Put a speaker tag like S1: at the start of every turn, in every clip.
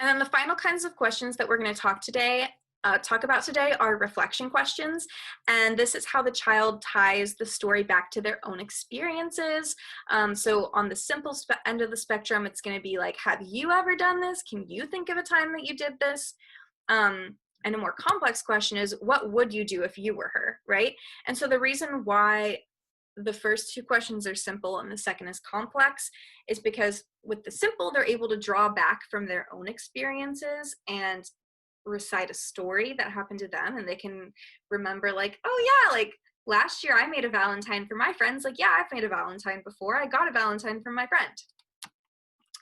S1: And then the final kinds of questions that we're going to talk about today are reflection questions. And this is how the child ties the story back to their own experiences. So on the simple end of the spectrum, it's going to be like, have you ever done this? Can you think of a time that you did this? And a more complex question is, what would you do if you were her, right? And so the reason why the first two questions are simple and the second is complex is because with the simple, they're able to draw back from their own experiences and recite a story that happened to them, and they can remember like, oh yeah, like last year I made a Valentine for my friends. Like, yeah, I've made a Valentine before. I got a Valentine from my friend.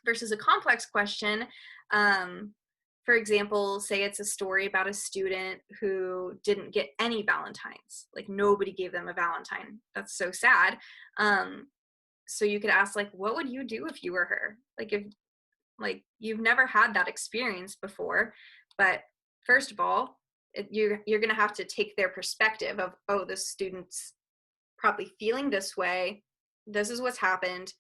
S1: Versus a complex question, for example, say it's a story about a student who didn't get any Valentines, like nobody gave them a Valentine. That's so sad. So you could ask like, what would you do if you were her? Like if like you've never had that experience before, but first of all, you're going to have to take their perspective of, oh, this student's probably feeling this way. This is what's happened.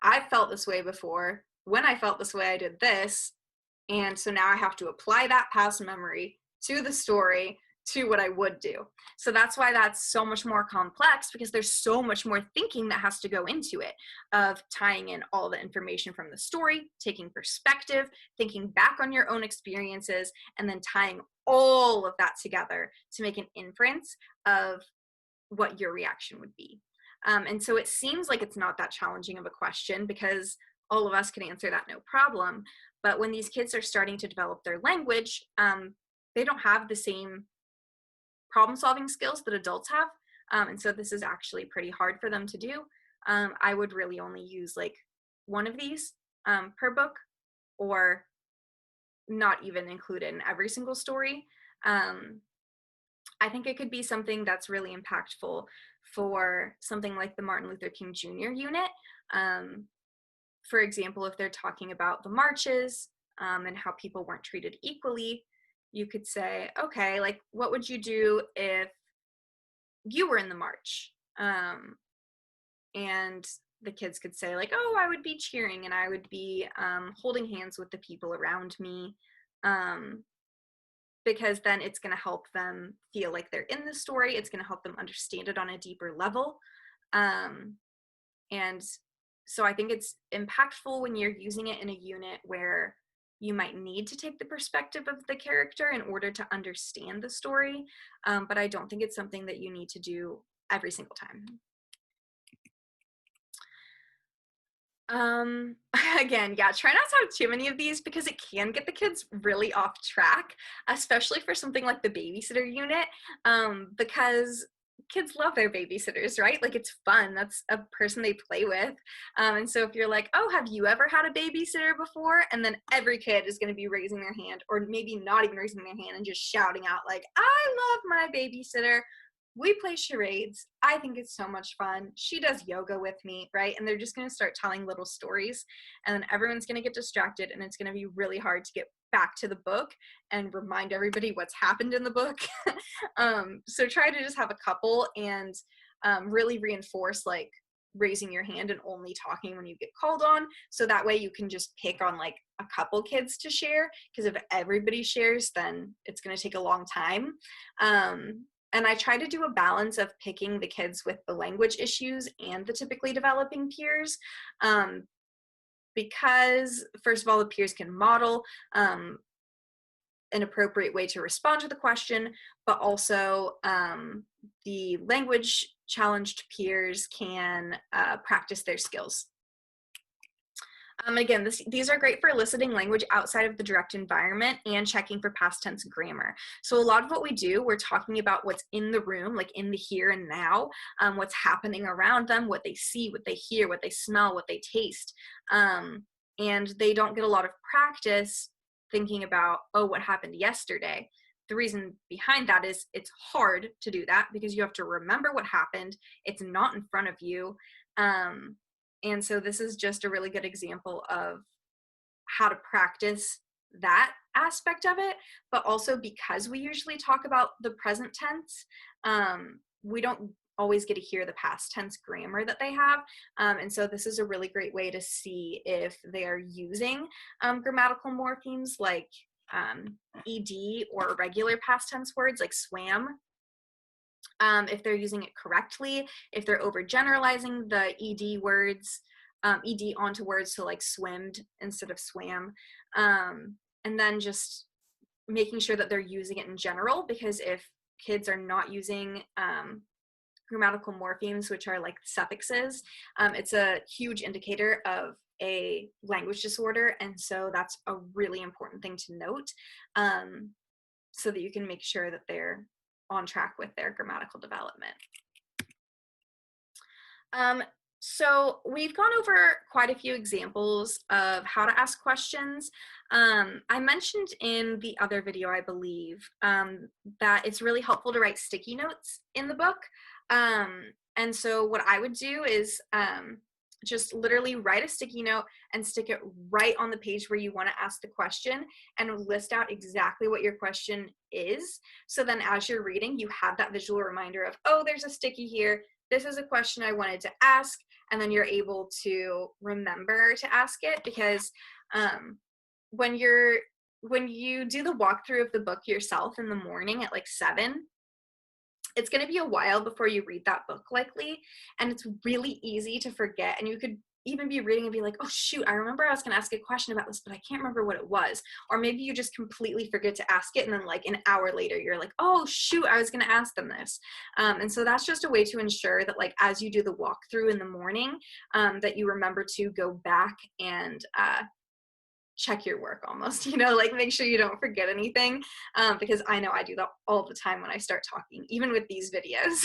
S1: I've felt this way before. When I felt this way, I did this. And so now I have to apply that past memory to the story, to what I would do. So that's why that's so much more complex, because there's so much more thinking that has to go into it, of tying in all the information from the story, taking perspective, thinking back on your own experiences, and then tying all of that together to make an inference of what your reaction would be. And so it seems like it's not that challenging of a question because all of us can answer that no problem. But when these kids are starting to develop their language, they don't have the same problem solving skills that adults have. And so this is actually pretty hard for them to do. I would really only use like one of these per book, or not even include it in every single story. I think it could be something that's really impactful for something like the Martin Luther King Jr. unit. For example, if they're talking about the marches and how people weren't treated equally, you could say, okay, like what would you do if you were in the march? And the kids could say like, oh, I would be cheering and I would be holding hands with the people around me. Because then it's going to help them feel like they're in the story. It's going to help them understand it on a deeper level. And so I think it's impactful when you're using it in a unit where you might need to take the perspective of the character in order to understand the story. But I don't think it's something that you need to do every single time. Again, yeah, try not to have too many of these because it can get the kids really off track, especially for something like the babysitter unit, because kids love their babysitters, right? Like it's fun. That's a person they play with. And so if you're like, oh, have you ever had a babysitter before? And then every kid is going to be raising their hand, or maybe not even raising their hand and just shouting out like, I love my babysitter. We play charades. I think it's so much fun. She does yoga with me, right? And they're just going to start telling little stories, and then everyone's going to get distracted, and it's going to be really hard to get back to the book and remind everybody what's happened in the book. So try to just have a couple and really reinforce like raising your hand and only talking when you get called on. So that way you can just pick on like a couple kids to share, because if everybody shares, then it's going to take a long time. And I try to do a balance of picking the kids with the language issues and the typically developing peers, because first of all, the peers can model an appropriate way to respond to the question, but also the language challenged peers can practice their skills. Again, these are great for eliciting language outside of the direct environment and checking for past tense grammar. So a lot of what we do, we're talking about what's in the room, like in the here and now, what's happening around them, what they see, what they hear, what they smell, what they taste. And they don't get a lot of practice thinking about, oh, what happened yesterday. The reason behind that is it's hard to do that because you have to remember what happened. It's not in front of you. And so this is just a really good example of how to practice that aspect of it. But also because we usually talk about the present tense, we don't always get to hear the past tense grammar that they have. And so this is a really great way to see if they are using grammatical morphemes like ed or regular past tense words like swam. If they're using it correctly, if they're overgeneralizing the ed words, ed onto words, so like swimmed instead of swam, and then just making sure that they're using it in general, because if kids are not using grammatical morphemes, which are like suffixes, it's a huge indicator of a language disorder, and so that's a really important thing to note, so that you can make sure that they're on track with their grammatical development. So we've gone over quite a few examples of how to ask questions. I mentioned in the other video, I believe, that it's really helpful to write sticky notes in the book. And so what I would do is just literally write a sticky note and stick it right on the page where you want to ask the question, and list out exactly what your question is. So then as you're reading, you have that visual reminder of, oh, there's a sticky here. This is a question I wanted to ask. And then you're able to remember to ask it, because when you do the walkthrough of the book yourself in the morning at like 7, it's going to be a while before you read that book likely, and it's really easy to forget, and you could even be reading and be like, oh shoot, I remember I was going to ask a question about this, but I can't remember what it was. Or maybe you just completely forget to ask it, and then like an hour later you're like, oh shoot, I was going to ask them this. And so that's just a way to ensure that like as you do the walkthrough in the morning, that you remember to go back and check your work almost, like make sure you don't forget anything, because I know I do that all the time when I start talking, even with these videos.